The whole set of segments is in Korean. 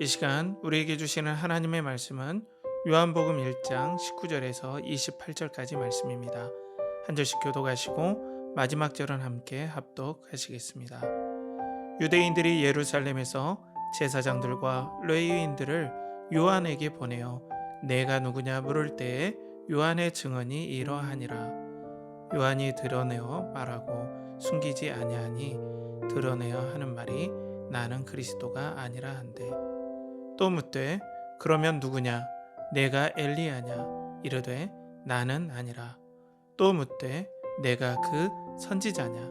이 시간 우리에게 주시는 하나님의 말씀은 요한복음 1장 19절에서 28절까지 말씀입니다. 한 절씩 교독하시고 마지막 절은 함께 합독하시겠습니다. 유대인들이 예루살렘에서 제사장들과 레위인들을 요한에게 보내어 내가 누구냐 물을 때에 요한의 증언이 이러하니라. 요한이 드러내어 말하고 숨기지 아니하니 드러내어 하는 말이 나는 그리스도가 아니라 한데, 또 묻되 그러면 누구냐? 내가 엘리야냐? 이르되 나는 아니라. 또 묻되 내가 그 선지자냐?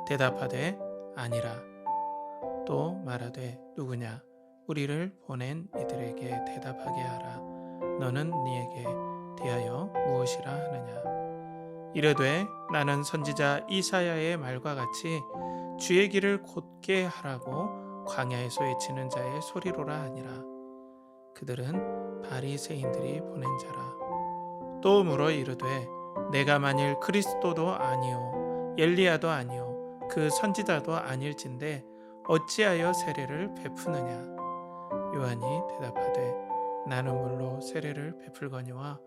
대답하되 아니라. 또 말하되 누구냐? 우리를 보낸 이들에게 대답하게 하라. 너는 네에게 대하여 무엇이라 하느냐? 이르되 나는 선지자 이사야의 말과 같이 주의 길을 곧게 하라고 광야에서 외치는 자의 소리로라 하니라. 그들은 바리새인들이 보낸 자라. 또 물어 이르되 내가 만일 그리스도도 아니요 엘리야도 아니요 그 선지자도 아닐진데 어찌하여 세례를 베푸느냐? 요한이 대답하되 나는 물로 세례를 베풀거니와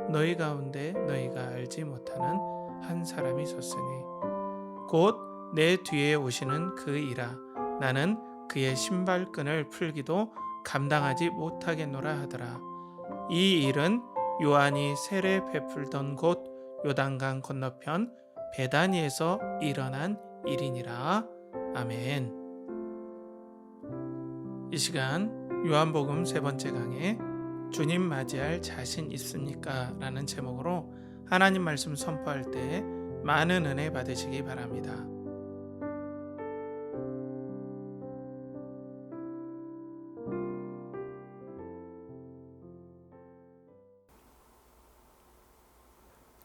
너희 가운데 너희가 알지 못하는 한 사람이 섰으니 곧 내 뒤에 오시는 그이라. 나는 그의 신발끈을 풀기도 감당하지 못하겠노라 하더라. 이 일은 요한이 세례 베풀던 곳 요단강 건너편 베다니에서 일어난 일이니라. 아멘. 이 시간 요한복음 세 번째 강의 주님 맞이할 자신 있습니까? 라는 제목으로 하나님 말씀 선포할 때 많은 은혜 받으시기 바랍니다.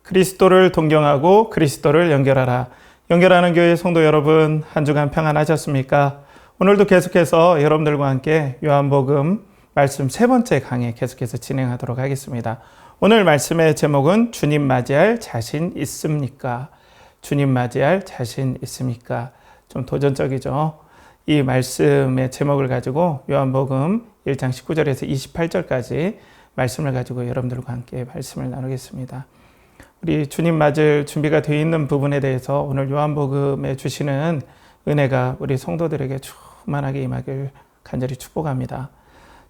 그리스도를 동경하고 그리스도를 연결하라. 연결하는 교회 성도 여러분, 한 주간 평안하셨습니까? 오늘도 계속해서 여러분들과 함께 요한복음 말씀 세 번째 강의 계속해서 진행하도록 하겠습니다. 오늘 말씀의 제목은 주님 맞이할 자신 있습니까? 주님 맞이할 자신 있습니까? 좀 도전적이죠. 이 말씀의 제목을 가지고 요한복음 1장 19절에서 28절까지 말씀을 가지고 여러분들과 함께 말씀을 나누겠습니다. 우리 주님 맞을 준비가 되어 있는 부분에 대해서 오늘 요한복음에 주시는 은혜가 우리 성도들에게 충만하게 임하길 간절히 축복합니다.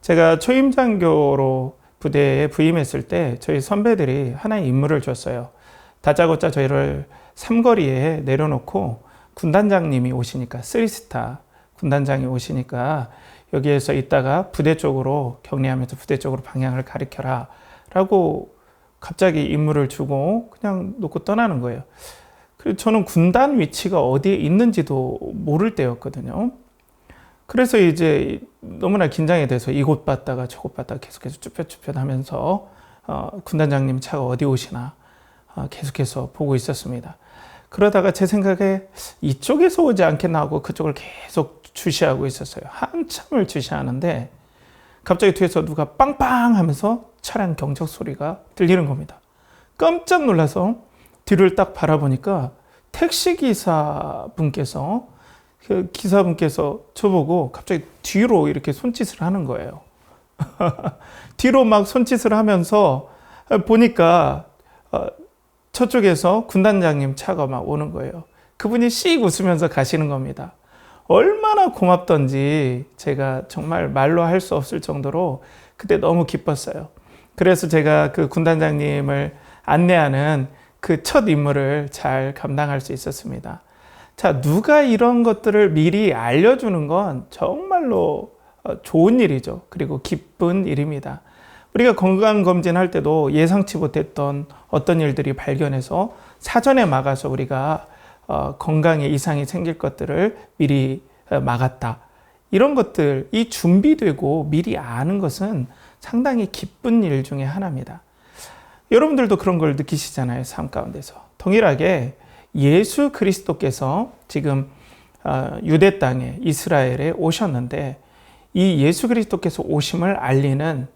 제가 초임장교로 부대에 부임했을 때 저희 선배들이 하나의 임무를 줬어요. 다짜고짜 저희를 삼거리에 내려놓고 군단장님이 오시니까, 3스타 군단장이 오시니까 여기에서 있다가 부대 쪽으로 격리하면서 부대 쪽으로 방향을 가리켜라 라고 갑자기 임무를 주고 그냥 놓고 떠나는 거예요. 그리고 저는 군단 위치가 어디에 있는지도 모를 때였거든요. 그래서 이제 너무나 긴장이 돼서 이곳 봤다가 저곳 봤다가 계속해서 쭈뼛쭈뼛 하면서 군단장님 차가 어디 오시나 계속해서 보고 있었습니다. 그러다가 제 생각에 이쪽에서 오지 않겠나 하고 그쪽을 계속 주시하고 있었어요. 한참을 주시하는데 갑자기 뒤에서 누가 빵빵 하면서 차량 경적 소리가 들리는 겁니다. 깜짝 놀라서 뒤를 딱 바라보니까 택시기사분께서 저보고 갑자기 뒤로 이렇게 손짓을 하는 거예요. 뒤로 막 손짓을 하면서 보니까 저쪽에서 군단장님 차가 막 오는 거예요. 그분이 씩 웃으면서 가시는 겁니다. 얼마나 고맙던지 제가 정말 말로 할 수 없을 정도로 그때 너무 기뻤어요. 그래서 제가 그 군단장님을 안내하는 그 첫 임무를 잘 감당할 수 있었습니다. 자, 누가 이런 것들을 미리 알려주는 건 정말로 좋은 일이죠. 그리고 기쁜 일입니다. 우리가 건강검진할 때도 예상치 못했던 어떤 일들이 발견해서 사전에 막아서 우리가 건강에 이상이 생길 것들을 미리 막았다. 이런 것들, 이 준비되고 미리 아는 것은 상당히 기쁜 일 중에 하나입니다. 여러분들도 그런 걸 느끼시잖아요. 삶 가운데서. 동일하게 예수 그리스도께서 지금 유대 땅에 이스라엘에 오셨는데 이 예수 그리스도께서 오심을 알리는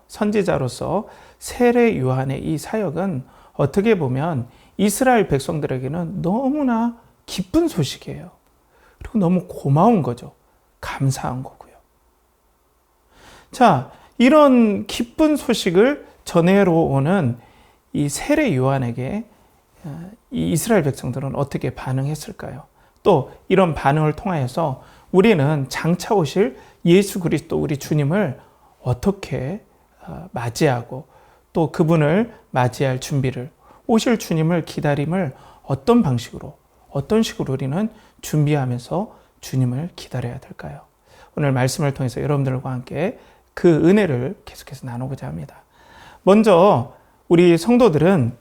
선지자로서 세례 요한의 이 사역은 어떻게 보면 이스라엘 백성들에게는 너무나 기쁜 소식이에요. 그리고 너무 고마운 거죠. 감사한 거고요. 자, 이런 기쁜 소식을 전해러 오는 이 세례 요한에게 이 이스라엘 백성들은 어떻게 반응했을까요? 또 이런 반응을 통하여서 우리는 장차 오실 예수 그리스도 우리 주님을 어떻게 맞이하고 또 그분을 맞이할 준비를, 오실 주님을 기다림을 어떤 방식으로, 어떤 식으로 우리는 준비하면서 주님을 기다려야 될까요? 오늘 말씀을 통해서 여러분들과 함께 그 은혜를 계속해서 나누고자 합니다. 먼저 우리 성도들은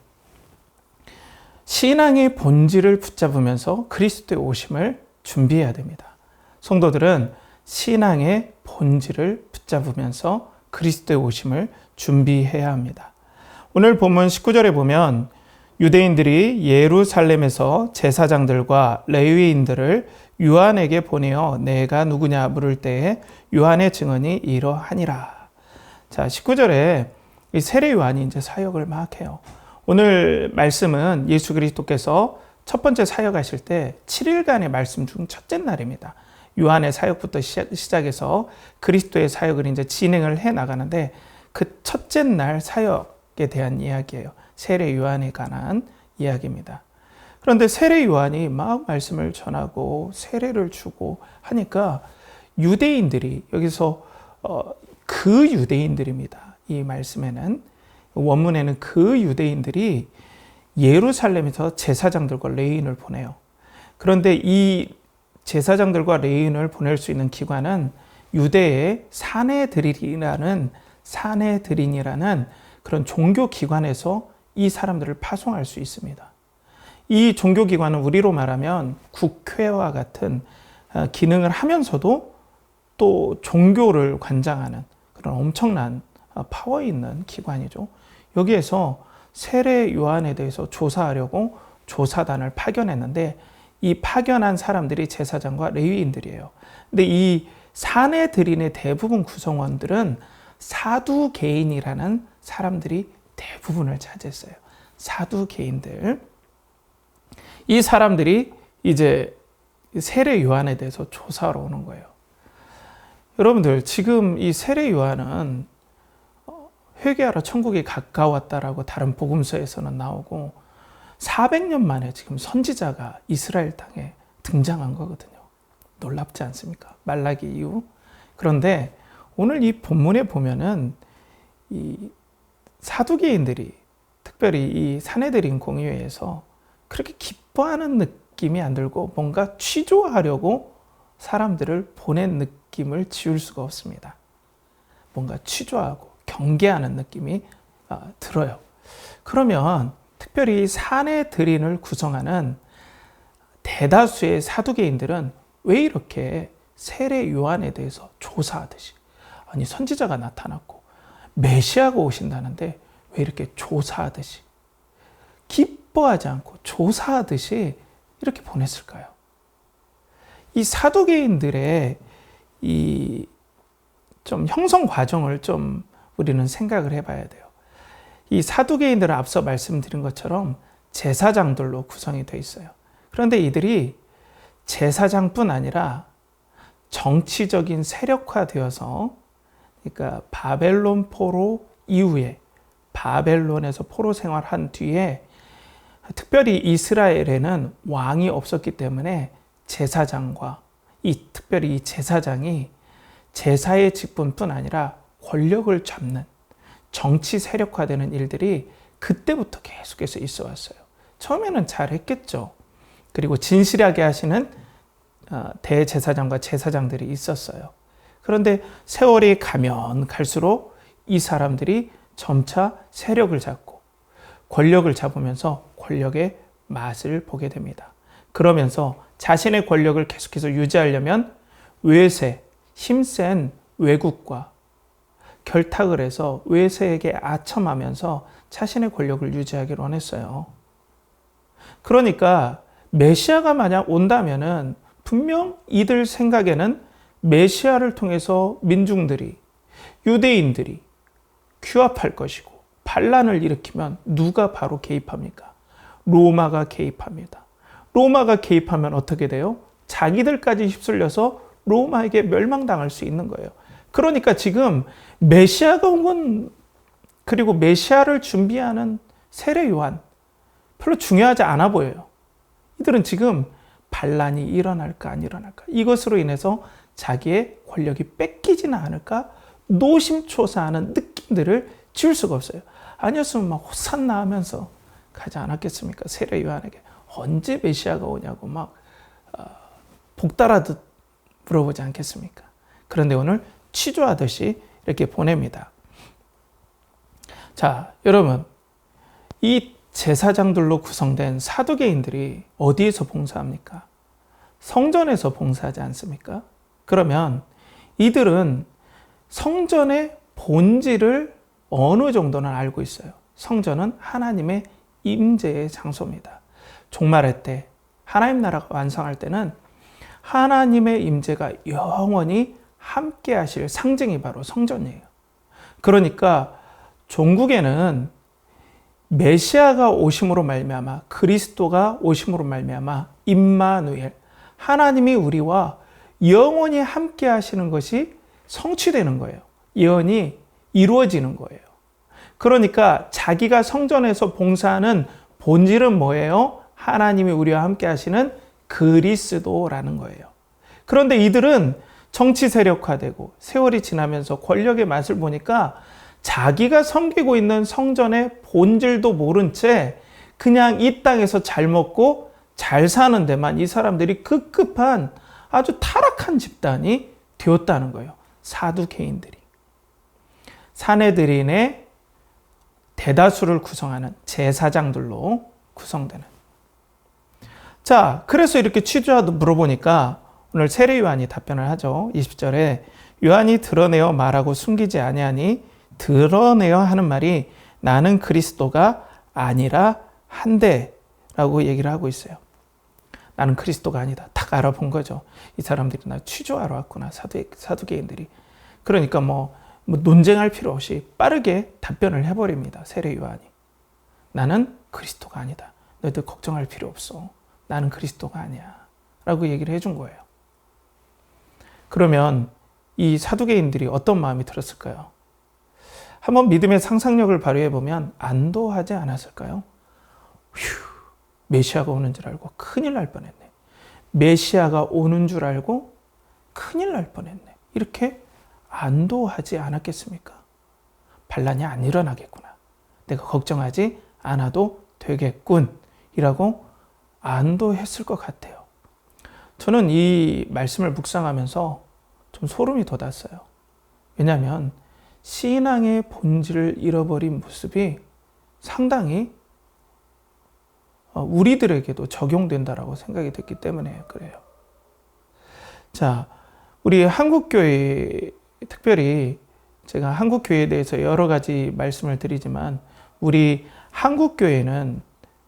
신앙의 본질을 붙잡으면서 그리스도의 오심을 준비해야 됩니다. 성도들은 신앙의 본질을 붙잡으면서 그리스도의 오심을 준비해야 합니다. 오늘 본문 19절에 보면 유대인들이 예루살렘에서 제사장들과 레위인들을 요한에게 보내어 내가 누구냐 물을 때에 요한의 증언이 이러하니라. 자, 19절에 이 세례 요한이 이제 사역을 막 해요. 오늘 말씀은 예수 그리스도께서 첫 번째 사역하실 때 7일간의 말씀 중 첫째 날입니다. 요한의 사역부터 시작해서 그리스도의 사역을 이제 진행을 해 나가는데 그 첫째 날 사역에 대한 이야기예요. 세례 요한에 관한 이야기입니다. 그런데 세례 요한이 막 말씀을 전하고 세례를 주고 하니까 유대인들이 여기서 그 유대인들입니다. 이 말씀에는 원문에는 그 유대인들이 예루살렘에서 제사장들과 레위인을 보내요. 그런데 이 제사장들과 레위인을 보낼 수 있는 기관은 유대의 사내들인이라는 그런 종교기관에서 이 사람들을 파송할 수 있습니다. 이 종교기관은 우리로 말하면 국회와 같은 기능을 하면서도 또 종교를 관장하는 그런 엄청난 파워 있는 기관이죠. 여기에서 세례 요한에 대해서 조사하려고 조사단을 파견했는데 이 파견한 사람들이 제사장과 레위인들이에요. 근데 이 사내들인의 대부분 구성원들은 사두개인이라는 사람들이 대부분을 차지했어요. 사두개인들. 이 사람들이 이제 세례 요한에 대해서 조사하러 오는 거예요. 여러분들, 지금 이 세례 요한은 회개하라 천국이 가까웠다라고 다른 복음서에서는 나오고 400년 만에 지금 선지자가 이스라엘 땅에 등장한 거거든요. 놀랍지 않습니까? 말라기 이후. 그런데 오늘 이 본문에 보면은 이 사두개인들이 특별히 이 사내들인 공의회에서 그렇게 기뻐하는 느낌이 안 들고 뭔가 취조하려고 사람들을 보낸 느낌을 지울 수가 없습니다. 뭔가 취조하고 경계하는 느낌이 들어요. 그러면 특별히 사내들인을 구성하는 대다수의 사두개인들은 왜 이렇게 세례 요한에 대해서 조사하듯이, 아니 선지자가 나타났고 메시아가 오신다는데 왜 이렇게 조사하듯이, 기뻐하지 않고 조사하듯이 이렇게 보냈을까요? 이 사두개인들의 이 좀 형성 과정을 좀 우리는 생각을 해봐야 돼요. 이 사두개인들은 앞서 말씀드린 것처럼 제사장들로 구성이 되어 있어요. 그런데 이들이 제사장뿐 아니라 정치적인 세력화되어서, 그러니까 바벨론 포로 이후에 바벨론에서 포로 생활한 뒤에 특별히 이스라엘에는 왕이 없었기 때문에 제사장과 특별히 이 제사장이 제사의 직분뿐 아니라 권력을 잡는 정치 세력화되는 일들이 그때부터 계속해서 있어 왔어요. 처음에는 잘했겠죠. 그리고 진실하게 하시는 대제사장과 제사장들이 있었어요. 그런데 세월이 가면 갈수록 이 사람들이 점차 세력을 잡고 권력을 잡으면서 권력의 맛을 보게 됩니다. 그러면서 자신의 권력을 계속해서 유지하려면 외세, 힘센 외국과 결탁을 해서 외세에게 아첨하면서 자신의 권력을 유지하기로 원했어요. 그러니까 메시아가 만약 온다면은 분명 이들 생각에는 메시아를 통해서 민중들이, 유대인들이 규합할 것이고 반란을 일으키면 누가 바로 개입합니까? 로마가 개입합니다. 로마가 개입하면 어떻게 돼요? 자기들까지 휩쓸려서 로마에게 멸망당할 수 있는 거예요. 그러니까 지금 메시아가 온 건, 그리고 메시아를 준비하는 세례 요한 별로 중요하지 않아 보여요. 이들은 지금 반란이 일어날까 안 일어날까, 이것으로 인해서 자기의 권력이 뺏기지는 않을까 노심초사하는 느낌들을 지울 수가 없어요. 아니었으면 막 호산나 하면서 가지 않았겠습니까? 세례 요한에게 언제 메시아가 오냐고 막 복달하듯 물어보지 않겠습니까? 그런데 오늘 취조하듯이 이렇게 보냅니다. 자, 여러분, 이 제사장들로 구성된 사두개인들이 어디에서 봉사합니까? 성전에서 봉사하지 않습니까? 그러면 이들은 성전의 본질을 어느 정도는 알고 있어요. 성전은 하나님의 임재의 장소입니다. 종말의 때, 하나님 나라가 완성할 때는 하나님의 임재가 영원히 함께 하실 상징이 바로 성전이에요. 그러니까 종국에는 메시아가 오심으로 말미암아, 그리스도가 오심으로 말미암아 임마누엘, 하나님이 우리와 영원히 함께 하시는 것이 성취되는 거예요. 예언이 이루어지는 거예요. 그러니까 자기가 성전에서 봉사하는 본질은 뭐예요? 하나님이 우리와 함께 하시는 그리스도라는 거예요. 그런데 이들은 정치 세력화되고 세월이 지나면서 권력의 맛을 보니까 자기가 섬기고 있는 성전의 본질도 모른 채 그냥 이 땅에서 잘 먹고 잘 사는 데만 이 사람들이 급급한 아주 타락한 집단이 되었다는 거예요. 사두개인들이. 사내들인의 대다수를 구성하는 제사장들로 구성되는. 자, 그래서 이렇게 취조하도 물어보니까 오늘 세례 요한이 답변을 하죠. 20절에 요한이 드러내어 말하고 숨기지 아니하니 드러내어 하는 말이 나는 그리스도가 아니라 한데 라고 얘기를 하고 있어요. 나는 그리스도가 아니다. 딱 알아본 거죠. 이 사람들이 나 취조하러 왔구나. 사두개인들이. 그러니까 뭐 논쟁할 필요 없이 빠르게 답변을 해버립니다. 세례 요한이. 나는 그리스도가 아니다. 너희들 걱정할 필요 없어. 나는 그리스도가 아니야. 라고 얘기를 해준 거예요. 그러면 이 사두개인들이 어떤 마음이 들었을까요? 한번 믿음의 상상력을 발휘해보면 안도하지 않았을까요? 휴, 메시아가 오는 줄 알고 큰일 날 뻔했네. 메시아가 오는 줄 알고 큰일 날 뻔했네. 이렇게 안도하지 않았겠습니까? 반란이 안 일어나겠구나. 내가 걱정하지 않아도 되겠군. 이라고 안도했을 것 같아요. 저는 이 말씀을 묵상하면서 좀 소름이 돋았어요. 왜냐하면 신앙의 본질을 잃어버린 모습이 상당히 우리들에게도 적용된다라고 생각이 됐기 때문에 그래요. 자, 우리 한국교회, 특별히 제가 한국교회에 대해서 여러 가지 말씀을 드리지만 우리 한국교회는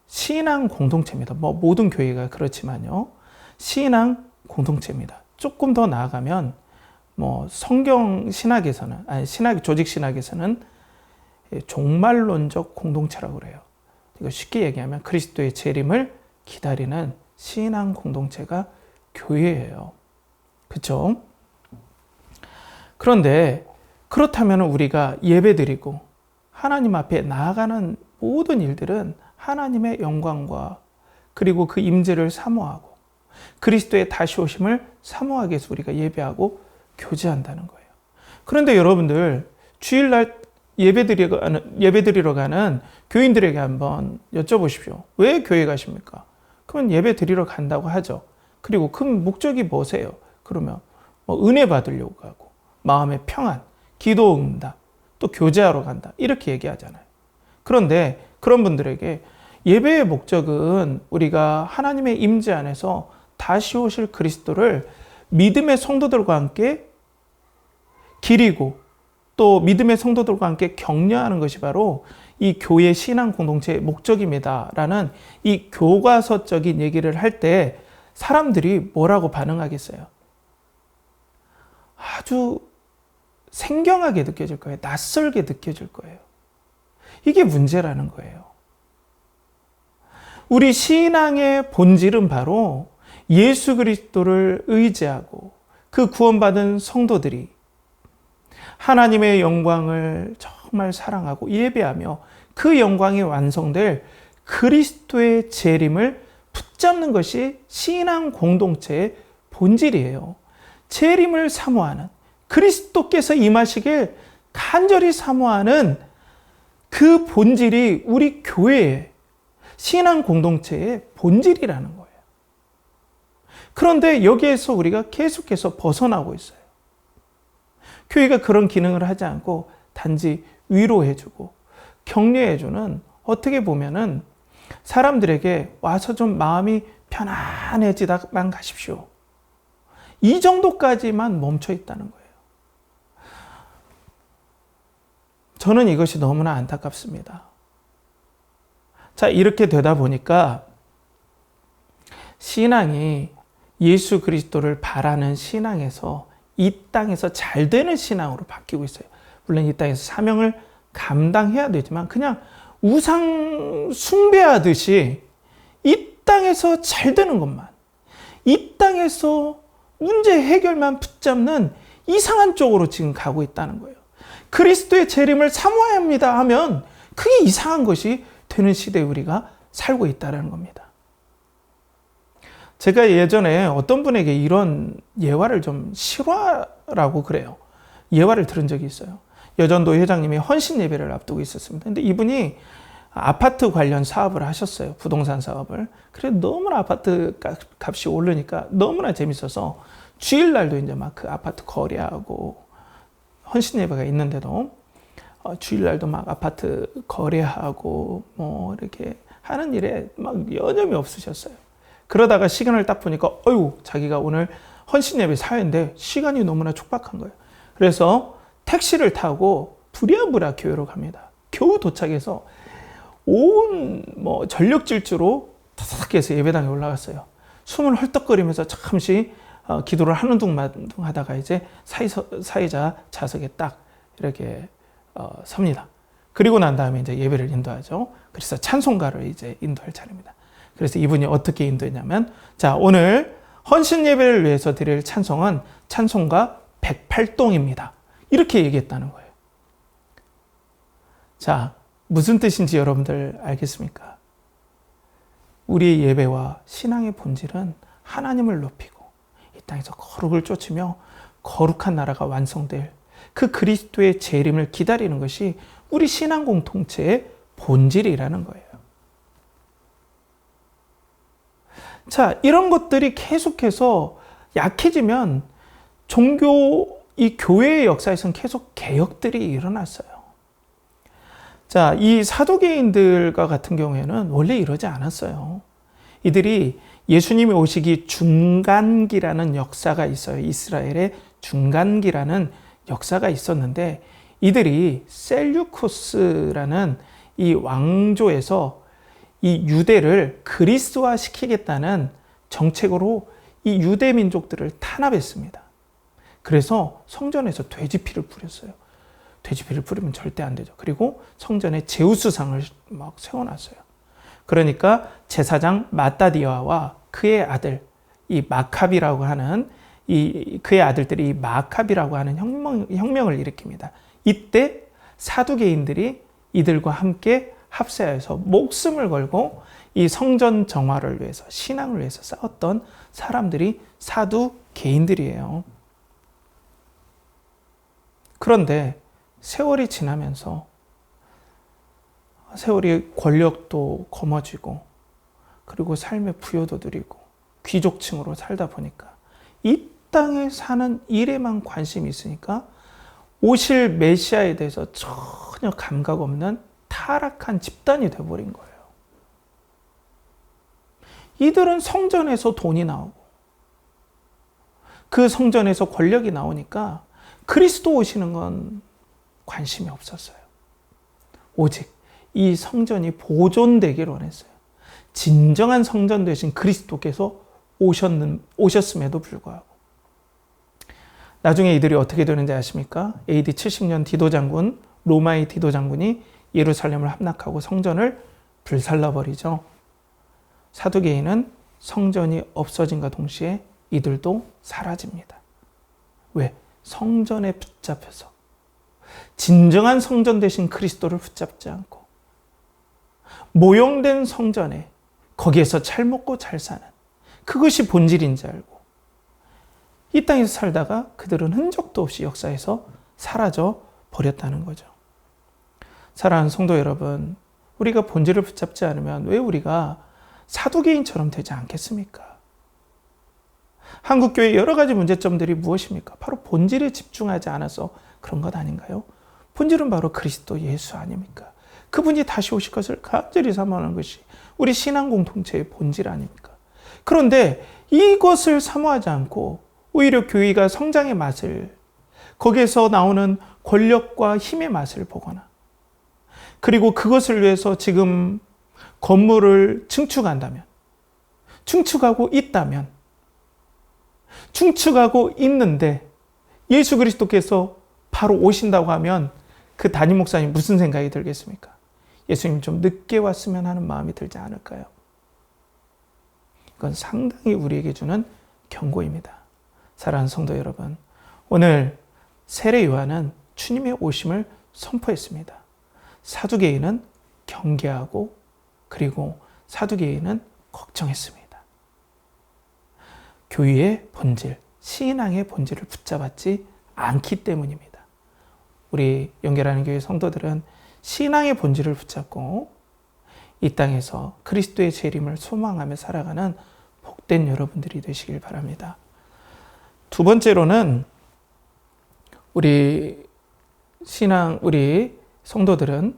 신앙 공동체입니다. 뭐 모든 교회가 그렇지만요. 신앙 공동체입니다. 조금 더 나아가면 뭐 성경 신학에서는, 아니 조직 신학에서는 종말론적 공동체라고 그래요. 이거 쉽게 얘기하면 그리스도의 재림을 기다리는 신앙 공동체가 교회예요. 그렇죠? 그런데 그렇다면 우리가 예배드리고 하나님 앞에 나아가는 모든 일들은 하나님의 영광과 그리고 그 임재를 사모하고 그리스도의 다시 오심을 사모하기 위해서 우리가 예배하고 교제한다는 거예요. 그런데 여러분들 주일날 예배드리러 가는 교인들에게 한번 여쭤보십시오. 왜 교회 가십니까? 그러면 예배드리러 간다고 하죠. 그리고 그 목적이 뭐세요? 그러면 뭐 은혜 받으려고 가고 마음의 평안, 기도 응답, 또 교제하러 간다. 이렇게 얘기하잖아요. 그런데 그런 분들에게 예배의 목적은 우리가 하나님의 임재 안에서 다시 오실 그리스도를 믿음의 성도들과 함께 기리고 또 믿음의 성도들과 함께 격려하는 것이 바로 이 교회 신앙 공동체의 목적입니다. 라는 이 교과서적인 얘기를 할 때 사람들이 뭐라고 반응하겠어요? 아주 생경하게 느껴질 거예요. 낯설게 느껴질 거예요. 이게 문제라는 거예요. 우리 신앙의 본질은 바로 예수 그리스도를 의지하고 그 구원받은 성도들이 하나님의 영광을 정말 사랑하고 예배하며 그 영광이 완성될 그리스도의 재림을 붙잡는 것이 신앙 공동체의 본질이에요. 재림을 사모하는, 그리스도께서 임하시길 간절히 사모하는 그 본질이 우리 교회의 신앙 공동체의 본질이라는 거예요. 그런데 여기에서 우리가 계속해서 벗어나고 있어요. 교회가 그런 기능을 하지 않고 단지 위로해주고 격려해주는, 어떻게 보면은 사람들에게 와서 좀 마음이 편안해지다만 가십시오, 이 정도까지만 멈춰 있다는 거예요. 저는 이것이 너무나 안타깝습니다. 자, 이렇게 되다 보니까 신앙이 예수 그리스도를 바라는 신앙에서 이 땅에서 잘 되는 신앙으로 바뀌고 있어요. 물론 이 땅에서 사명을 감당해야 되지만 그냥 우상 숭배하듯이 이 땅에서 잘 되는 것만, 이 땅에서 문제 해결만 붙잡는 이상한 쪽으로 지금 가고 있다는 거예요. 그리스도의 재림을 사모해야 합니다 하면 그게 이상한 것이 되는 시대에 우리가 살고 있다는 겁니다. 제가 예전에 어떤 분에게 이런 예화를 좀 실화라고 그래요. 예화를 들은 적이 있어요. 여전도 회장님이 헌신 예배를 앞두고 있었습니다. 근데 이분이 아파트 관련 사업을 하셨어요. 부동산 사업을. 그래서 너무나 아파트 값이 오르니까 너무나 재밌어서 주일날도 이제 막 그 아파트 거래하고, 헌신 예배가 있는데도 주일날도 막 아파트 거래하고 뭐 이렇게 하는 일에 막 여념이 없으셨어요. 그러다가 시간을 딱 보니까 자기가 오늘 헌신 예배 사회인데 시간이 너무나 촉박한 거예요. 그래서 택시를 타고 부랴부랴 교회로 갑니다. 겨우 도착해서 온 전력 질주로 타닥 해서 예배당에 올라갔어요. 숨을 헐떡거리면서 잠시 기도를 하는 둥마둥 하다가 이제 사회자 좌석에 딱 이렇게 섭니다. 그리고 난 다음에 이제 예배를 인도하죠. 그래서 찬송가를 이제 인도할 차례입니다. 그래서 이분이 어떻게 인도했냐면, 자, 오늘 헌신 예배를 위해서 드릴 찬송은 찬송가 108동입니다. 이렇게 얘기했다는 거예요. 자, 무슨 뜻인지 여러분들 알겠습니까? 우리의 예배와 신앙의 본질은 하나님을 높이고 이 땅에서 거룩을 쫓으며 거룩한 나라가 완성될 그 그리스도의 재림을 기다리는 것이 우리 신앙 공동체의 본질이라는 거예요. 자, 이런 것들이 계속해서 약해지면 이 교회의 역사에서는 계속 개혁들이 일어났어요. 자, 이 사도계인들과 같은 경우에는 원래 이러지 않았어요. 이들이 예수님이 오시기 중간기라는 역사가 있어요. 이스라엘의 중간기라는 역사가 있었는데, 이들이 셀류쿠스라는 이 왕조에서 이 유대를 그리스도화 시키겠다는 정책으로 이 유대 민족들을 탄압했습니다. 그래서 성전에서 돼지피를 뿌렸어요. 돼지피를 뿌리면 절대 안 되죠. 그리고 성전에 제우스상을 막 세워놨어요. 그러니까 제사장 마따디아와 그의 아들 이 마카비라고 하는 그의 아들들이 이 마카비라고 하는 혁명을 일으킵니다. 이때 사두개인들이 이들과 함께 합세하여서 목숨을 걸고 이 성전 정화를 위해서, 신앙을 위해서 싸웠던 사람들이 사두개인들이에요. 그런데 세월이 지나면서 세월이 권력도 거머쥐고 그리고 삶의 부여도 누리고 귀족층으로 살다 보니까 이 땅에 사는 일에만 관심이 있으니까 오실 메시아에 대해서 전혀 감각 없는 타락한 집단이 되어버린 거예요. 이들은 성전에서 돈이 나오고 그 성전에서 권력이 나오니까 그리스도 오시는 건 관심이 없었어요. 오직 이 성전이 보존되길 원했어요. 진정한 성전 되신 그리스도께서 오셨음에도 불구하고. 나중에 이들이 어떻게 되는지 아십니까? AD 70년 디도 장군, 로마의 디도 장군이 예루살렘을 함락하고 성전을 불살라버리죠. 사두개인은 성전이 없어진과 동시에 이들도 사라집니다. 왜? 성전에 붙잡혀서 진정한 성전 되신 그리스도를 붙잡지 않고 모형된 성전에 거기에서 잘 먹고 잘 사는 그것이 본질인 줄 알고 이 땅에서 살다가 그들은 흔적도 없이 역사에서 사라져 버렸다는 거죠. 사랑하는 성도 여러분, 우리가 본질을 붙잡지 않으면 왜 우리가 사두개인처럼 되지 않겠습니까? 한국교회의 여러 가지 문제점들이 무엇입니까? 바로 본질에 집중하지 않아서 그런 것 아닌가요? 본질은 바로 그리스도 예수 아닙니까? 그분이 다시 오실 것을 간절히 사모하는 것이 우리 신앙 공동체의 본질 아닙니까? 그런데 이것을 사모하지 않고 오히려 교회가 성장의 맛을, 거기에서 나오는 권력과 힘의 맛을 보거나, 그리고 그것을 위해서 지금 건물을 증축한다면, 증축하고 있다면, 증축하고 있는데 예수 그리스도께서 바로 오신다고 하면 그 담임 목사님 무슨 생각이 들겠습니까? 예수님 좀 늦게 왔으면 하는 마음이 들지 않을까요? 이건 상당히 우리에게 주는 경고입니다. 사랑하는 성도 여러분, 오늘 세례 요한은 주님의 오심을 선포했습니다. 사두개인은 경계하고 그리고 사두개인은 걱정했습니다. 교회의 본질, 신앙의 본질을 붙잡았지 않기 때문입니다. 우리 연결하는 교회 성도들은 신앙의 본질을 붙잡고 이 땅에서 그리스도의 재림을 소망하며 살아가는 복된 여러분들이 되시길 바랍니다. 두 번째로는 우리 성도들은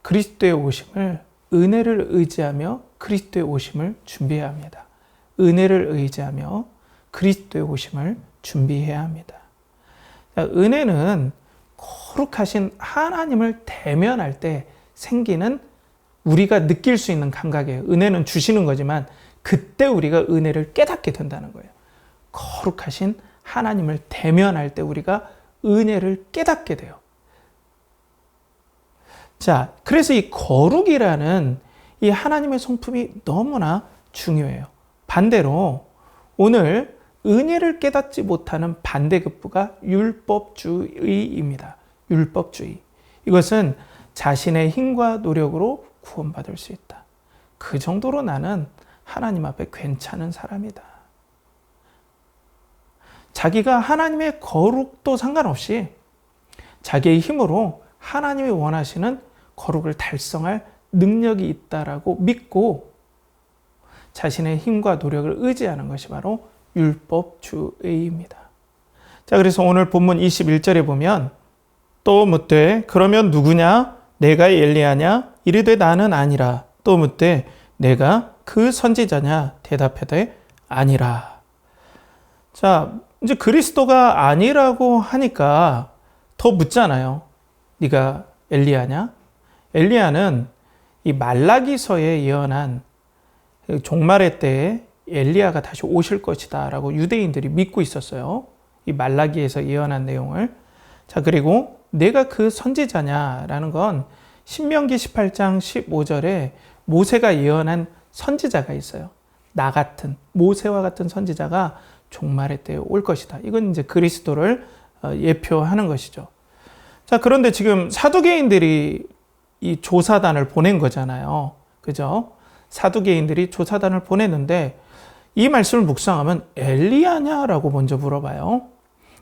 그리스도의 오심을 은혜를 의지하며 그리스도의 오심을 준비해야 합니다. 은혜를 의지하며 그리스도의 오심을 준비해야 합니다. 은혜는 거룩하신 하나님을 대면할 때 생기는 우리가 느낄 수 있는 감각이에요. 은혜는 주시는 거지만 그때 우리가 은혜를 깨닫게 된다는 거예요. 거룩하신 하나님을 대면할 때 우리가 은혜를 깨닫게 돼요. 자, 그래서 이 거룩이라는 이 하나님의 성품이 너무나 중요해요. 반대로 오늘 은혜를 깨닫지 못하는 반대급부가 율법주의입니다. 율법주의. 이것은 자신의 힘과 노력으로 구원받을 수 있다. 그 정도로 나는 하나님 앞에 괜찮은 사람이다. 자기가 하나님의 거룩도 상관없이 자기의 힘으로 하나님이 원하시는 거룩을 달성할 능력이 있다라고 믿고 자신의 힘과 노력을 의지하는 것이 바로 율법주의입니다. 자, 그래서 오늘 본문 21절에 보면 또 묻되 그러면 누구냐? 내가 엘리야냐? 이르되 나는 아니라. 또 묻되 내가 그 선지자냐? 대답하되 아니라. 자, 이제 그리스도가 아니라고 하니까 더 묻잖아요. 네가 엘리야냐? 엘리야는 이 말라기서에 예언한 종말의 때에 엘리야가 다시 오실 것이다 라고 유대인들이 믿고 있었어요. 이 말라기에서 예언한 내용을. 자, 그리고 내가 그 선지자냐라는 건 신명기 18장 15절에 모세가 예언한 선지자가 있어요. 나 같은, 모세와 같은 선지자가 종말의 때에 올 것이다. 이건 이제 그리스도를 예표하는 것이죠. 자, 그런데 지금 사두개인들이 이 조사단을 보낸 거잖아요. 그죠? 사두개인들이 조사단을 보냈는데 이 말씀을 묵상하면 엘리야냐라고 먼저 물어봐요.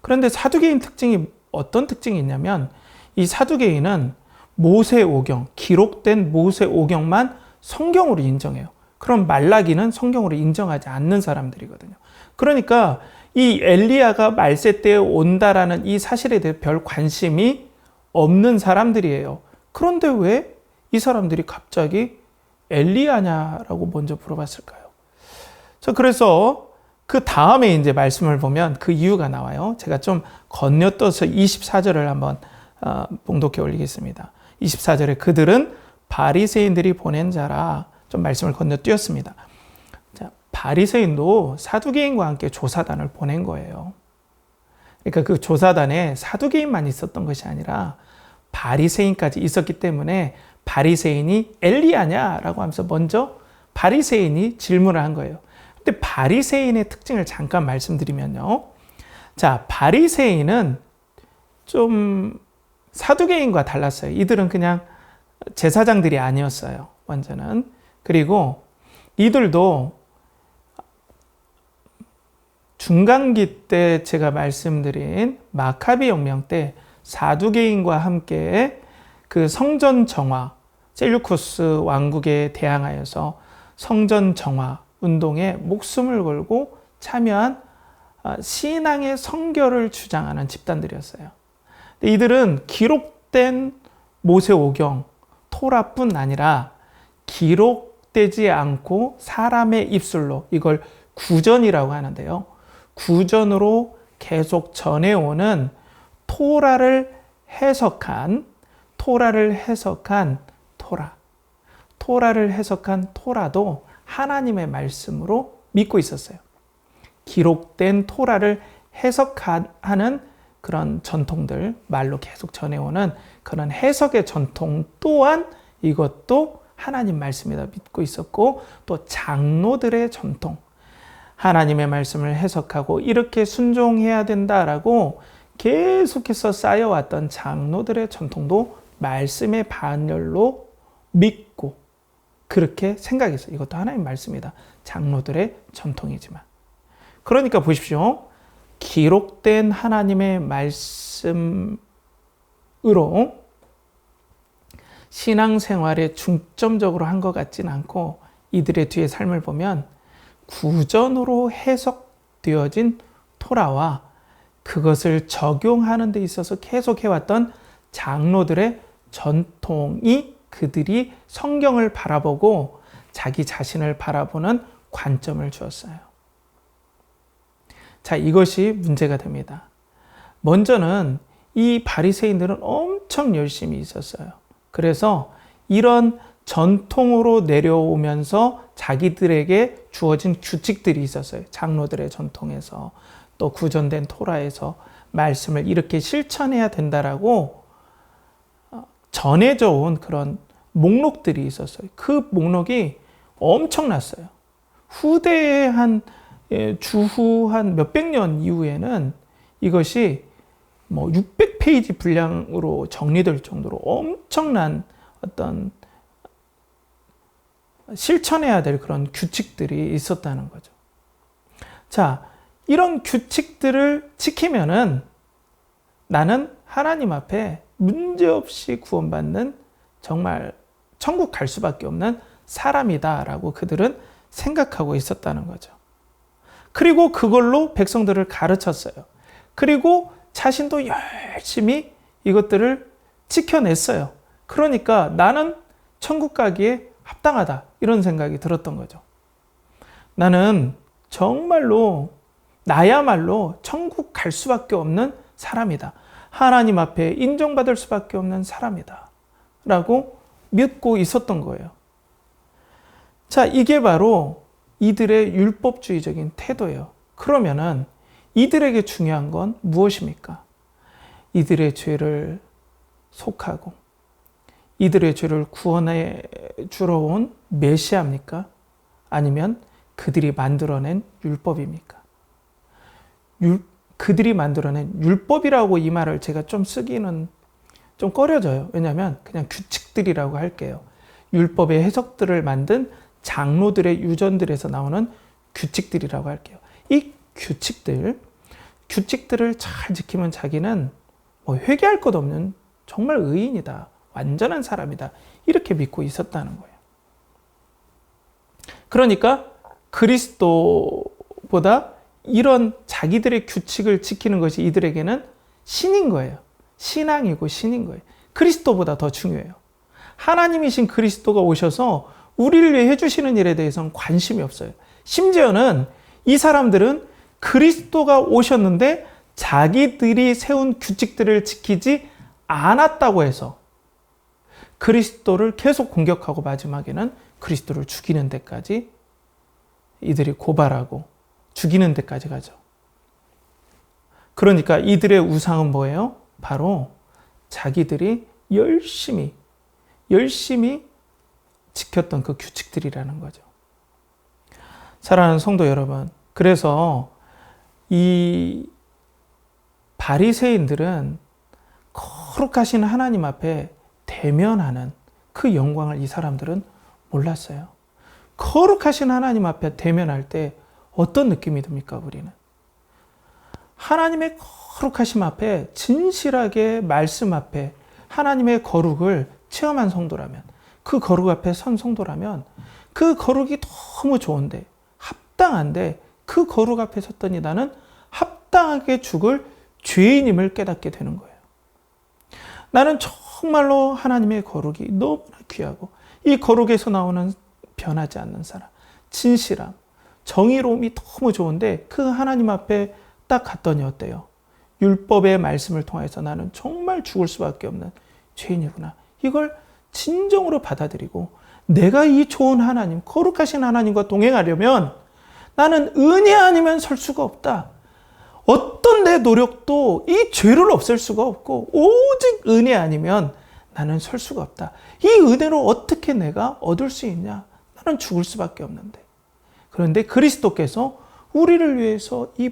그런데 사두개인 특징이 어떤 특징이 있냐면 이 사두개인은 모세오경, 기록된 모세오경만 성경으로 인정해요. 그럼 말라기는 성경으로 인정하지 않는 사람들이거든요. 그러니까 이 엘리야가 말세 때에 온다라는 이 사실에 대해 별 관심이 없는 사람들이에요. 그런데 왜 이 사람들이 갑자기 엘리야냐라고 먼저 물어봤을까요? 자, 그래서 그 다음에 이제 말씀을 보면 그 이유가 나와요. 제가 좀 건너떠서 24절을 한번 봉독해 올리겠습니다. 24절에 그들은 바리새인들이 보낸 자라. 좀 말씀을 건너뛰었습니다. 자, 바리새인도 사두개인과 함께 조사단을 보낸 거예요. 그러니까 그 조사단에 사두개인만 있었던 것이 아니라 바리새인까지 있었기 때문에 바리새인이 엘리야냐라고 하면서 먼저 바리새인이 질문을 한 거예요. 근데 바리새인의 특징을 잠깐 말씀드리면요. 자, 바리새인은 좀 사두개인과 달랐어요. 이들은 그냥 제사장들이 아니었어요. 완전은. 그리고 이들도 중간기 때 제가 말씀드린 마카비 혁명 때 사두개인과 함께 그 성전 정화, 셀류쿠스 왕국에 대항하여서 성전 정화 운동에 목숨을 걸고 참여한 신앙의 성결을 주장하는 집단들이었어요. 이들은 기록된 모세오경, 토라뿐 아니라 기록되지 않고 사람의 입술로, 이걸 구전이라고 하는데요. 구전으로 계속 전해오는 토라를 해석한 토라도 하나님의 말씀으로 믿고 있었어요. 기록된 토라를 해석하는 그런 전통들, 말로 계속 전해오는 그런 해석의 전통 또한 이것도 하나님 말씀이다 믿고 있었고, 또 장로들의 전통, 하나님의 말씀을 해석하고 이렇게 순종해야 된다라고 계속해서 쌓여왔던 장로들의 전통도 말씀의 반열로 믿고 그렇게 생각했어요. 이것도 하나님 말씀이다. 장로들의 전통이지만. 그러니까 보십시오. 기록된 하나님의 말씀으로 신앙생활에 중점적으로 한 것 같지는 않고, 이들의 뒤의 삶을 보면 구전으로 해석되어진 토라와 그것을 적용하는 데 있어서 계속 해왔던 장로들의 전통이 그들이 성경을 바라보고 자기 자신을 바라보는 관점을 주었어요. 자, 이것이 문제가 됩니다. 먼저는 이 바리새인들은 엄청 열심히 있었어요. 그래서 이런 전통으로 내려오면서 자기들에게 주어진 규칙들이 있었어요. 장로들의 전통에서, 또 구전된 토라에서 말씀을 이렇게 실천해야 된다라고 전해져 온 그런 목록들이 있었어요. 그 목록이 엄청났어요. 후대에 주후 한 몇백 년 이후에는 이것이 600페이지 분량으로 정리될 정도로 엄청난 어떤 실천해야 될 그런 규칙들이 있었다는 거죠. 자, 이런 규칙들을 지키면은 나는 하나님 앞에 문제없이 구원받는 정말 천국 갈 수밖에 없는 사람이다라고 그들은 생각하고 있었다는 거죠. 그리고 그걸로 백성들을 가르쳤어요. 그리고 자신도 열심히 이것들을 지켜냈어요. 그러니까 나는 천국 가기에 합당하다, 이런 생각이 들었던 거죠. 나는 정말로 나야말로 천국 갈 수밖에 없는 사람이다. 하나님 앞에 인정받을 수밖에 없는 사람이다 라고 믿고 있었던 거예요. 자, 이게 바로 이들의 율법주의적인 태도예요. 그러면은 이들에게 중요한 건 무엇입니까? 이들의 죄를 속하고 이들의 죄를 구원해 주러 온 메시아입니까? 아니면 그들이 만들어낸 율법입니까? 그들이 만들어낸 율법이라고 이 말을 제가 좀 쓰기는 좀 꺼려져요. 왜냐하면 그냥 규칙들이라고 할게요. 율법의 해석들을 만든 장로들의 유전들에서 나오는 규칙들이라고 할게요. 이 규칙들을 잘 지키면 자기는 회개할 것 없는 정말 의인이다, 완전한 사람이다, 이렇게 믿고 있었다는 거예요. 그러니까 그리스도보다 이런 자기들의 규칙을 지키는 것이 이들에게는 신인 거예요. 신앙이고 신인 거예요. 그리스도보다 더 중요해요. 하나님이신 그리스도가 오셔서 우리를 위해 해주시는 일에 대해서는 관심이 없어요. 심지어는 이 사람들은 그리스도가 오셨는데 자기들이 세운 규칙들을 지키지 않았다고 해서 그리스도를 계속 공격하고 마지막에는 그리스도를 죽이는 데까지 이들이 고발하고 죽이는 데까지 가죠. 그러니까 이들의 우상은 뭐예요? 바로 자기들이 열심히 지켰던 그 규칙들이라는 거죠. 사랑하는 성도 여러분, 그래서 이 바리새인들은 거룩하신 하나님 앞에 대면하는 그 영광을 이 사람들은 몰랐어요. 거룩하신 하나님 앞에 대면할 때 어떤 느낌이 듭니까, 우리는? 하나님의 거룩하심 앞에 진실하게 말씀 앞에 하나님의 거룩을 체험한 성도라면, 그 거룩 앞에 선 성도라면 그 거룩이 너무 좋은데, 합당한데 그 거룩 앞에 섰더니 나는 합당하게 죽을 죄인임을 깨닫게 되는 거예요. 나는 정말로 하나님의 거룩이 너무나 귀하고 이 거룩에서 나오는 변하지 않는 사람, 진실함, 정의로움이 너무 좋은데 그 하나님 앞에 딱 갔더니 어때요? 율법의 말씀을 통해서 나는 정말 죽을 수밖에 없는 죄인이구나. 이걸 진정으로 받아들이고 내가 이 좋은 하나님, 거룩하신 하나님과 동행하려면 나는 은혜 아니면 설 수가 없다. 어떤 내 노력도 이 죄를 없앨 수가 없고 오직 은혜 아니면 나는 설 수가 없다. 이 은혜로 어떻게 내가 얻을 수 있냐? 나는 죽을 수밖에 없는데. 그런데 그리스도께서 우리를 위해서 이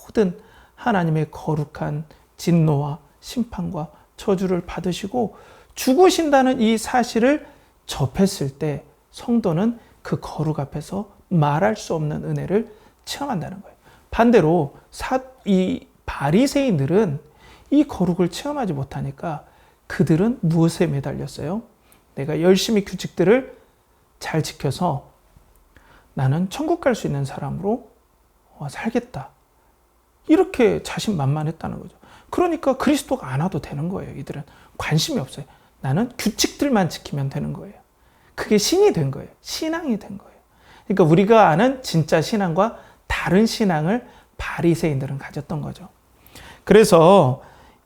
모든 하나님의 거룩한 진노와 심판과 저주를 받으시고 죽으신다는 이 사실을 접했을 때 성도는 그 거룩 앞에서 말할 수 없는 은혜를 체험한다는 거예요. 반대로 이 바리새인들은 이 거룩을 체험하지 못하니까 그들은 무엇에 매달렸어요? 내가 열심히 규칙들을 잘 지켜서 나는 천국 갈 수 있는 사람으로 살겠다. 이렇게 자신만만했다는 거죠. 그러니까 그리스도가 안 와도 되는 거예요. 이들은 관심이 없어요. 나는 규칙들만 지키면 되는 거예요. 그게 신이 된 거예요. 신앙이 된 거예요. 그러니까 우리가 아는 진짜 신앙과 다른 신앙을 바리새인들은 가졌던 거죠. 그래서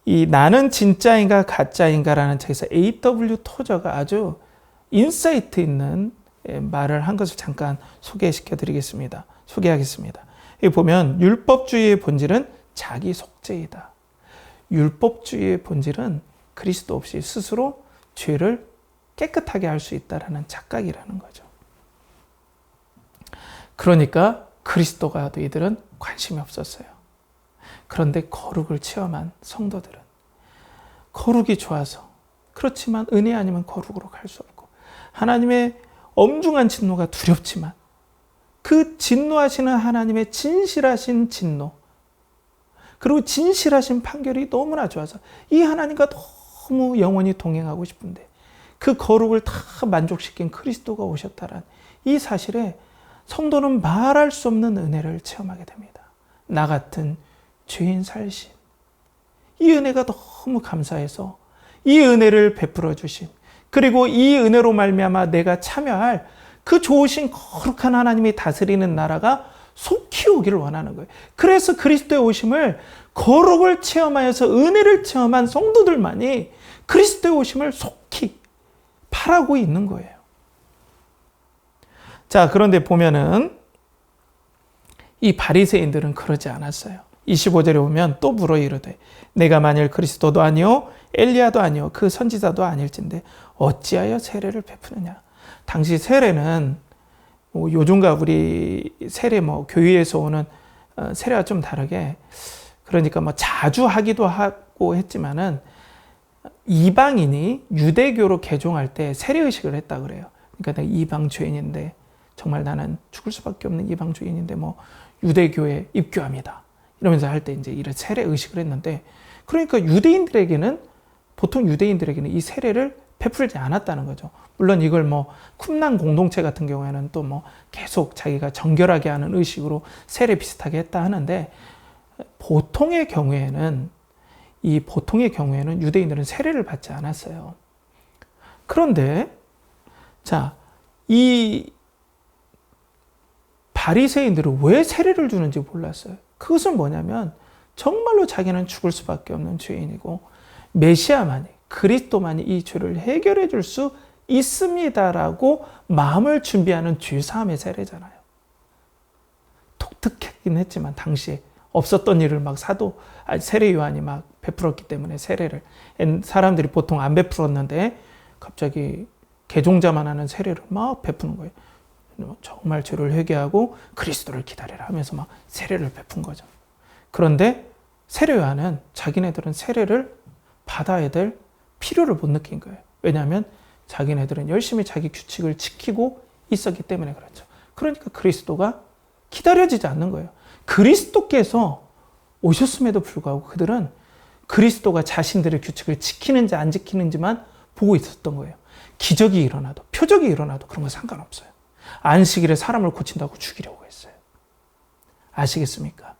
이 나는 진짜인가 가짜인가라는 책에서 A.W. 토저가 아주 인사이트 있는 말을 한 것을 잠깐 소개하겠습니다. 여기 보면 율법주의의 본질은 자기 속죄이다. 율법주의의 본질은 그리스도 없이 스스로 죄를 깨끗하게 할 수 있다라는 착각이라는 거죠. 그러니까 그리스도가 와도 이들은 관심이 없었어요. 그런데 거룩을 체험한 성도들은 거룩이 좋아서, 그렇지만 은혜 아니면 거룩으로 갈 수 없고 하나님의 엄중한 진노가 두렵지만 그 진노하시는 하나님의 진실하신 진노, 그리고 진실하신 판결이 너무나 좋아서 이 하나님과 너무 영원히 동행하고 싶은데 그 거룩을 다 만족시킨 그리스도가 오셨다란 이 사실에 성도는 말할 수 없는 은혜를 체험하게 됩니다. 나 같은 죄인 살신, 이 은혜가 너무 감사해서 이 은혜를 베풀어 주심, 그리고 이 은혜로 말미암아 내가 참여할 그 좋으신 거룩한 하나님이 다스리는 나라가 속히 오기를 원하는 거예요. 그래서 그리스도의 오심을, 거룩을 체험하여서 은혜를 체험한 성도들만이 그리스도의 오심을 속히 바라고 있는 거예요. 자, 그런데 보면은 이 바리새인들은 그러지 않았어요. 25절에 보면 또 물어 이르되 내가 만일 그리스도도 아니요 엘리야도 아니요 그 선지자도 아닐진데 어찌하여 세례를 베푸느냐. 당시 세례는 요즘과 우리 세례 교회에서 오는 세례와 좀 다르게, 그러니까 자주 하기도 하고 했지만은 이방인이 유대교로 개종할 때 세례의식을 했다 그래요. 그러니까 내가 이방 죄인인데, 정말 나는 죽을 수밖에 없는 이방 죄인인데 유대교에 입교합니다. 이러면서 할 때 이제 이런 세례 의식을 했는데, 그러니까 보통 유대인들에게는 이 세례를 베풀지 않았다는 거죠. 물론 이걸 쿰난 공동체 같은 경우에는 또 계속 자기가 정결하게 하는 의식으로 세례 비슷하게 했다 하는데, 보통의 경우에는 유대인들은 세례를 받지 않았어요. 그런데 이 바리새인들은 왜 세례를 주는지 몰랐어요. 그것은 뭐냐면 정말로 자기는 죽을 수밖에 없는 죄인이고 메시아만이, 그리스도만이 이 죄를 해결해 줄 수 있습니다라고 마음을 준비하는 죄사함의 세례잖아요. 독특하긴 했지만 당시에 없었던 일을 세례 요한이 베풀었기 때문에 세례를, 사람들이 보통 안 베풀었는데 갑자기 개종자만 하는 세례를 베푸는 거예요. 정말 죄를 회개하고 그리스도를 기다리라 하면서 세례를 베푼 거죠. 그런데 세례 요한은 자기네들은 세례를 받아야 될 필요를 못 느낀 거예요. 왜냐하면 자기네들은 열심히 자기 규칙을 지키고 있었기 때문에 그렇죠. 그러니까 그리스도가 기다려지지 않는 거예요. 그리스도께서 오셨음에도 불구하고 그들은 그리스도가 자신들의 규칙을 지키는지 안 지키는지만 보고 있었던 거예요. 기적이 일어나도 표적이 일어나도 그런 거 상관없어요. 안식일에 사람을 고친다고 죽이려고 했어요. 아시겠습니까?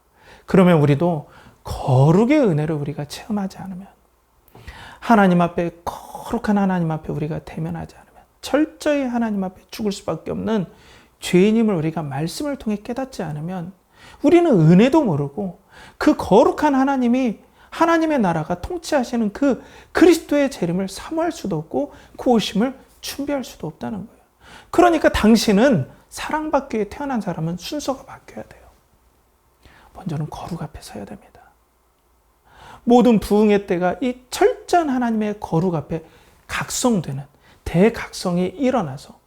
그러면 우리도 거룩의 은혜를 우리가 체험하지 않으면, 하나님 앞에, 거룩한 하나님 앞에 우리가 대면하지 않으면, 철저히 하나님 앞에 죽을 수밖에 없는 죄인임을 우리가 말씀을 통해 깨닫지 않으면 우리는 은혜도 모르고 그 거룩한 하나님이, 하나님의 나라가 통치하시는 그 그리스도의 재림을 사모할 수도 없고 그 오심을 준비할 수도 없다는 거예요. 그러니까 당신은 사랑받기 위해 태어난 사람은 순서가 바뀌어야 돼요. 먼저는 거룩 앞에 서야 됩니다. 모든 부흥의 때가 이 철저한 하나님의 거룩 앞에 각성되는 대각성이 일어나서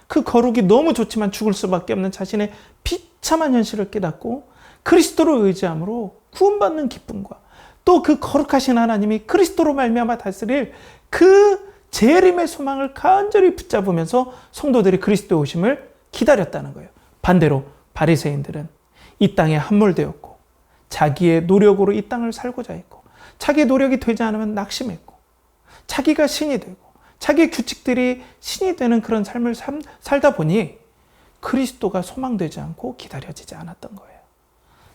그 거룩이 너무 좋지만 죽을 수밖에 없는 자신의 비참한 현실을 깨닫고 그리스도를 의지함으로 구원받는 기쁨과 또 그 거룩하신 하나님이 그리스도로 말미암아 다스릴 그 재림의 소망을 간절히 붙잡으면서 성도들이 그리스도의 오심을 기다렸다는 거예요. 반대로 바리새인들은 이 땅에 함몰되었고 자기의 노력으로 이 땅을 살고자 했고 자기의 노력이 되지 않으면 낙심했고 자기가 신이 되고 자기의 규칙들이 신이 되는 그런 삶을 살다 보니 그리스도가 소망되지 않고 기다려지지 않았던 거예요.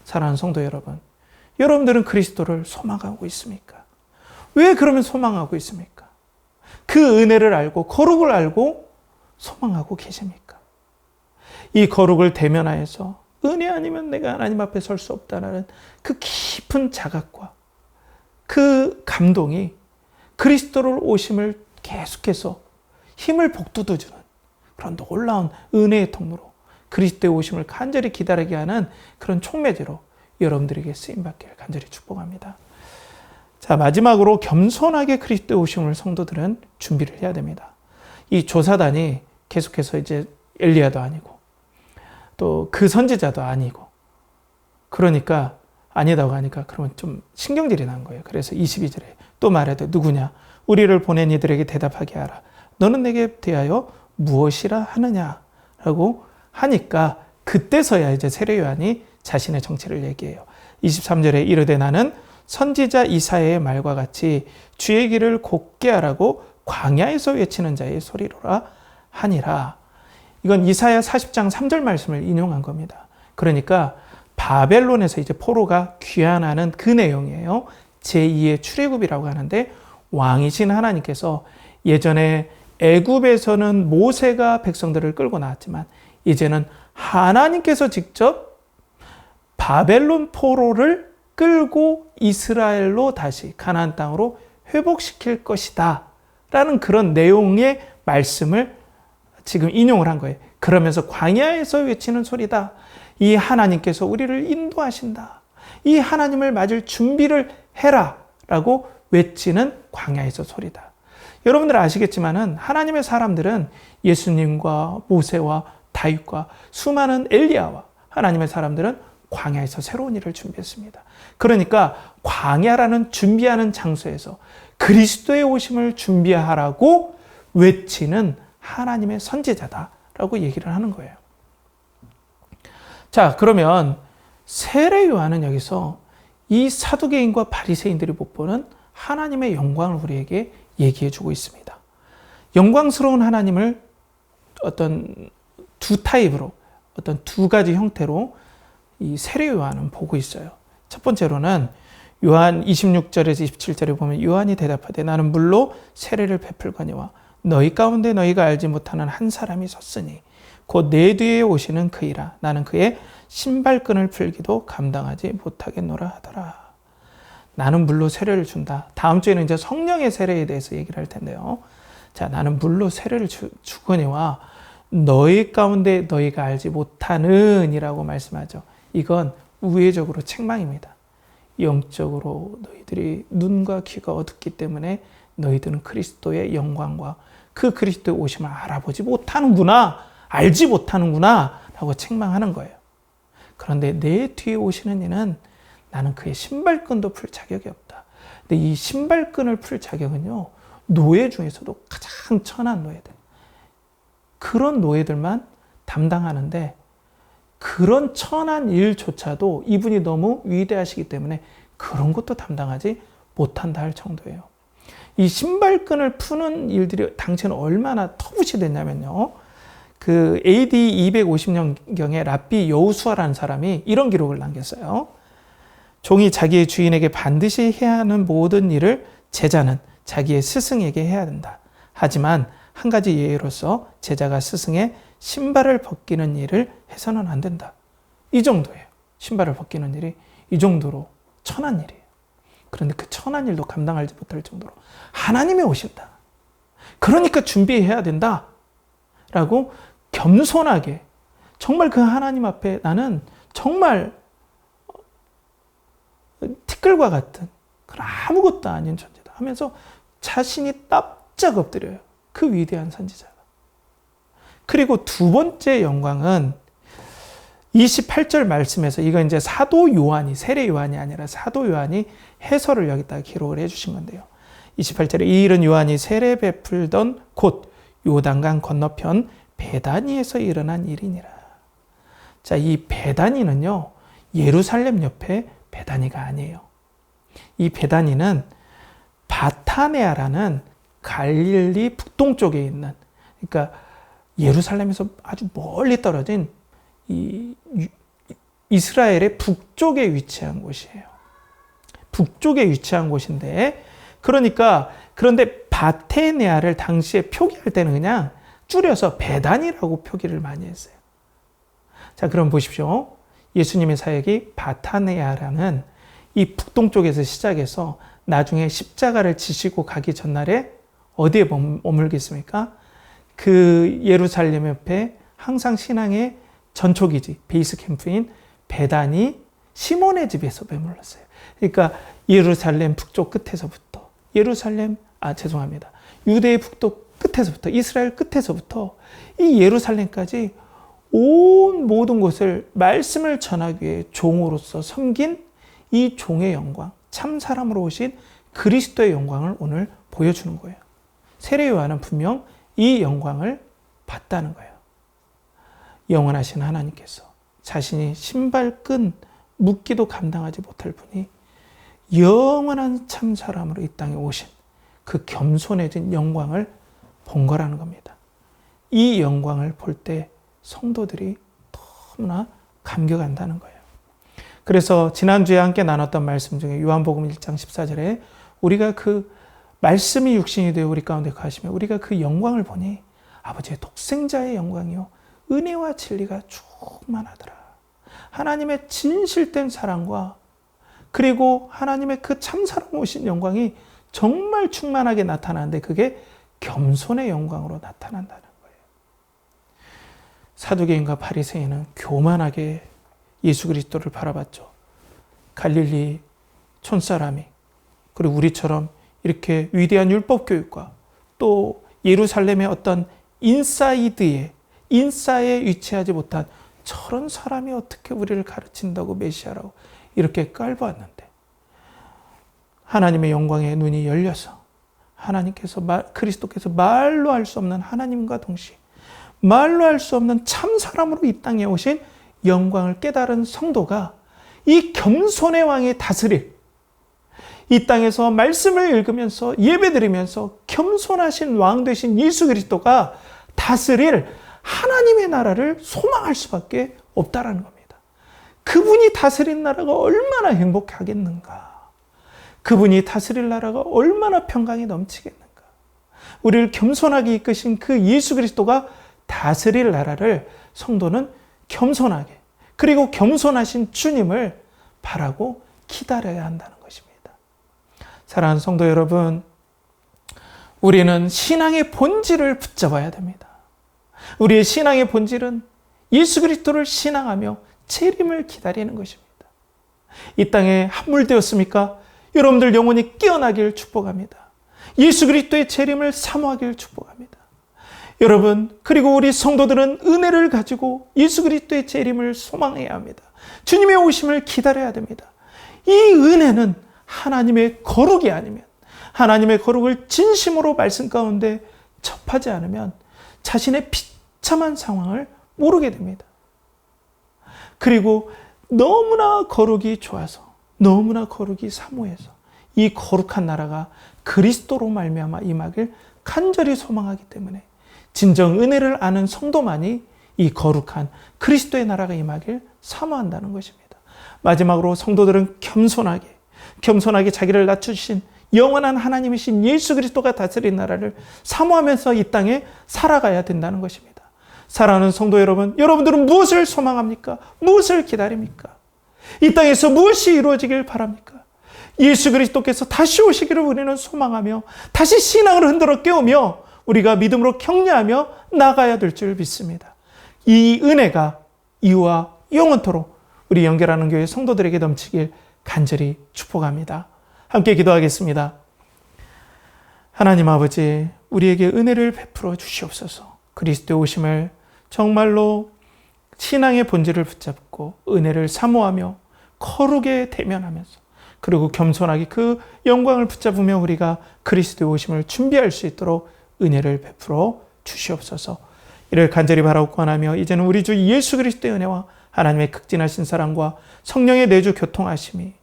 사랑하는 성도 여러분, 여러분들은 그리스도를 소망하고 있습니까? 왜 그러면 소망하고 있습니까? 그 은혜를 알고 거룩을 알고 소망하고 계십니까? 이 거룩을 대면하여서 은혜 아니면 내가 하나님 앞에 설 수 없다는 그 깊은 자각과 그 감동이 그리스도를 오심을 계속해서 힘을 복돋아주는 그런 놀라운 은혜의 통로로 그리스도의 오심을 간절히 기다리게 하는 그런 촉매제로 여러분들에게 쓰임받기를 간절히 축복합니다. 자, 마지막으로 겸손하게 그리스도의 오심을 성도들은 준비를 해야 됩니다. 이 조사단이 계속해서 이제 엘리야도 아니고 또 그 선지자도 아니고 그러니까 아니다고 하니까 그러면 좀 신경질이 난 거예요. 그래서 22절에 또 말해도 누구냐? 우리를 보낸 이들에게 대답하게 하라. 너는 내게 대하여 무엇이라 하느냐라고 하니까 그때서야 이제 세례 요한이 자신의 정체를 얘기해요. 23절에 이르되 나는 선지자 이사야의 말과 같이 주의 길을 곧게 하라고 광야에서 외치는 자의 소리로라 하니라. 이건 이사야 40장 3절 말씀을 인용한 겁니다. 그러니까 바벨론에서 이제 포로가 귀환하는 그 내용이에요. 제2의 출애굽이라고 하는데 왕이신 하나님께서 예전에 애굽에서는 모세가 백성들을 끌고 나왔지만 이제는 하나님께서 직접 바벨론 포로를 끌고 이스라엘로 다시 가나안 땅으로 회복시킬 것이다 라는 그런 내용의 말씀을 지금 인용을 한 거예요. 그러면서 광야에서 외치는 소리다. 이 하나님께서 우리를 인도하신다. 이 하나님을 맞을 준비를 해라 라고 외치는 광야에서 소리다. 여러분들 아시겠지만은 하나님의 사람들은 예수님과 모세와 다윗과 수많은 엘리야와 하나님의 사람들은 광야에서 새로운 일을 준비했습니다. 그러니까 광야라는 준비하는 장소에서 그리스도의 오심을 준비하라고 외치는 하나님의 선지자다라고 얘기를 하는 거예요. 자, 그러면 세례 요한은 여기서 이 사두개인과 바리새인들이 못 보는 하나님의 영광을 우리에게 얘기해 주고 있습니다. 영광스러운 하나님을 어떤 두 타입으로, 어떤 두 가지 형태로 이 세례 요한은 보고 있어요. 첫 번째로는 요한 26절에서 27절에 보면 요한이 대답하되 나는 물로 세례를 베풀거니와 너희 가운데 너희가 알지 못하는 한 사람이 섰으니 곧 내 뒤에 오시는 그이라. 나는 그의 신발끈을 풀기도 감당하지 못하겠노라 하더라. 나는 물로 세례를 준다. 다음 주에는 이제 성령의 세례에 대해서 얘기를 할 텐데요. 자, 나는 물로 세례를 주거니와 너희 가운데 너희가 알지 못하는 이라고 말씀하죠. 이건 우회적으로 책망입니다. 영적으로 너희들이 눈과 귀가 어둡기 때문에 너희들은 그리스도의 영광과 그 그리스도의 오심을 알아보지 못하는구나, 알지 못하는구나 라고 책망하는 거예요. 그런데 내 뒤에 오시는 이는 나는 그의 신발끈도 풀 자격이 없다. 근데 이 신발끈을 풀 자격은요, 노예 중에서도 가장 천한 노예들, 그런 노예들만 담당하는데, 그런 천한 일조차도 이분이 너무 위대하시기 때문에 그런 것도 담당하지 못한다 할 정도예요. 이 신발끈을 푸는 일들이 당시에는 얼마나 터부시 됐냐면요, 그 AD 250년경에 랍비 여우수아라는 사람이 이런 기록을 남겼어요. 종이 자기의 주인에게 반드시 해야 하는 모든 일을 제자는 자기의 스승에게 해야 된다. 하지만 한 가지 예외로서 제자가 스승의 신발을 벗기는 일을 해서는 안 된다. 이 정도예요. 신발을 벗기는 일이 이 정도로 천한 일이에요. 그런데 그 천한 일도 감당하지 못할 정도로 하나님이 오신다. 그러니까 준비해야 된다. 라고 겸손하게, 정말 그 하나님 앞에 나는 정말 티끌과 같은 그런 아무것도 아닌 존재다 하면서 자신이 납작 엎드려요. 그 위대한 선지자가. 그리고 두 번째 영광은 28절 말씀에서, 이거 이제 사도 요한이, 세례 요한이 아니라 사도 요한이 해설을 여기다가 기록을 해주신 건데요. 28절에 이 일은 요한이 세례 베풀던 곳 요단강 건너편 베다니에서 일어난 일이니라. 자, 이 베다니는요, 예루살렘 옆에 베다니가 아니에요. 이 베다니는 바타네아라는 갈릴리 북동쪽에 있는, 그러니까 예루살렘에서 아주 멀리 떨어진 이 이스라엘의 북쪽에 위치한 곳이에요. 북쪽에 위치한 곳인데, 그런데 바테네아를 당시에 표기할 때는 그냥 줄여서 베다니라고 표기를 많이 했어요. 자, 그럼 보십시오. 예수님의 사역이 바타네아라는 이 북동쪽에서 시작해서 나중에 십자가를 지시고 가기 전날에 어디에 머물겠습니까? 그 예루살렘 옆에 항상 신앙의 전초기지, 베이스 캠프인 베다니 시몬의 집에서 머물렀어요. 그러니까 예루살렘 북쪽 끝에서부터, 유대의 북쪽 끝에서부터, 이스라엘 끝에서부터 이 예루살렘까지 온 모든 곳을 말씀을 전하기 위해 종으로서 섬긴 이 종의 영광, 참 사람으로 오신 그리스도의 영광을 오늘 보여주는 거예요. 세례 요한은 분명 이 영광을 봤다는 거예요. 영원하신 하나님께서 자신이 신발끈 묶기도 감당하지 못할 분이 영원한 참 사람으로 이 땅에 오신 그 겸손해진 영광을 본 거라는 겁니다. 이 영광을 볼 때 성도들이 너무나 감격한다는 거예요. 그래서 지난주에 함께 나눴던 말씀 중에 요한복음 1장 14절에 우리가 그 말씀이 육신이 되어 우리 가운데 거하시며 우리가 그 영광을 보니 아버지의 독생자의 영광이요 은혜와 진리가 충만하더라. 하나님의 진실된 사랑과 그리고 하나님의 그 참사랑 오신 영광이 정말 충만하게 나타나는데 그게 겸손의 영광으로 나타난다는 거예요. 사두개인과 바리새인은 교만하게 예수 그리스도를 바라봤죠. 갈릴리 촌사람이, 그리고 우리처럼 이렇게 위대한 율법 교육과 또 예루살렘의 어떤 인사에 위치하지 못한 저런 사람이 어떻게 우리를 가르친다고 메시아라고 이렇게 깔보았는데, 하나님의 영광의 눈이 열려서 그리스도께서 말로 할 수 없는 하나님과 동시에 말로 할 수 없는 참 사람으로 이 땅에 오신 영광을 깨달은 성도가 이 겸손의 왕이 다스릴, 이 땅에서 말씀을 읽으면서 예배드리면서 겸손하신 왕 되신 예수 그리스도가 다스릴 하나님의 나라를 소망할 수밖에 없다라는 겁니다. 그분이 다스린 나라가 얼마나 행복하겠는가. 그분이 다스릴 나라가 얼마나 평강이 넘치겠는가. 우리를 겸손하게 이끄신 그 예수 그리스도가 다스릴 나라를 성도는 겸손하게, 그리고 겸손하신 주님을 바라고 기다려야 한다는 것입니다. 사랑하는 성도 여러분, 우리는 신앙의 본질을 붙잡아야 됩니다. 우리의 신앙의 본질은 예수 그리스도를 신앙하며 재림을 기다리는 것입니다. 이 땅에 함몰되었습니까? 여러분들 영혼이 깨어나길 축복합니다. 예수 그리스도의 재림을 사모하길 축복합니다. 여러분, 그리고 우리 성도들은 은혜를 가지고 예수 그리스도의 재림을 소망해야 합니다. 주님의 오심을 기다려야 됩니다. 이 은혜는 하나님의 거룩이 아니면, 하나님의 거룩을 진심으로 말씀 가운데 접하지 않으면 자신의 비참한 상황을 모르게 됩니다. 그리고 너무나 거룩이 좋아서, 너무나 거룩이 사모해서 이 거룩한 나라가 그리스도로 말미암아 임하길 간절히 소망하기 때문에 진정 은혜를 아는 성도만이 이 거룩한 그리스도의 나라가 임하길 사모한다는 것입니다. 마지막으로 성도들은 겸손하게 자기를 낮추신 영원한 하나님이신 예수 그리스도가 다스린 나라를 사모하면서 이 땅에 살아가야 된다는 것입니다. 사랑하는 성도 여러분, 여러분들은 무엇을 소망합니까? 무엇을 기다립니까? 이 땅에서 무엇이 이루어지길 바랍니까? 예수 그리스도께서 다시 오시기를 우리는 소망하며 다시 신앙을 흔들어 깨우며 우리가 믿음으로 격려하며 나가야 될 줄 믿습니다. 이 은혜가 이와 영원토록 우리 연결하는 교회 성도들에게 넘치길 간절히 축복합니다. 함께 기도하겠습니다. 하나님 아버지, 우리에게 은혜를 베풀어 주시옵소서. 그리스도의 오심을 정말로 신앙의 본질을 붙잡고 은혜를 사모하며 거룩에 대면하면서 그리고 겸손하게 그 영광을 붙잡으며 우리가 그리스도의 오심을 준비할 수 있도록 은혜를 베풀어 주시옵소서. 이를 간절히 바라고 권하며 이제는 우리 주 예수 그리스도의 은혜와 하나님의 극진하신 사랑과 성령의 내주 교통하심이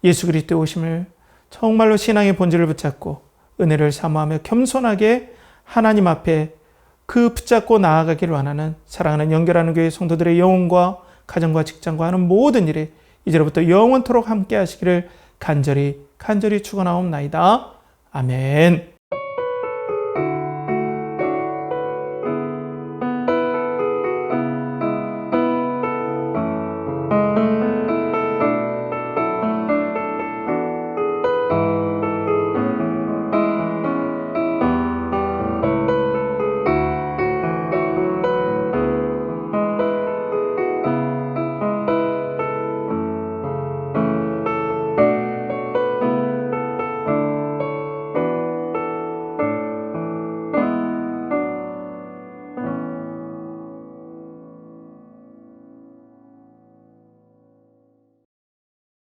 예수 그리스도의 오심을 정말로 신앙의 본질을 붙잡고 은혜를 사모하며 겸손하게 하나님 앞에 그 붙잡고 나아가기를 원하는 사랑하는 연결하는 교회 성도들의 영혼과 가정과 직장과 하는 모든 일에 이제로부터 영원토록 함께 하시기를 간절히 축원하옵나이다. 아멘.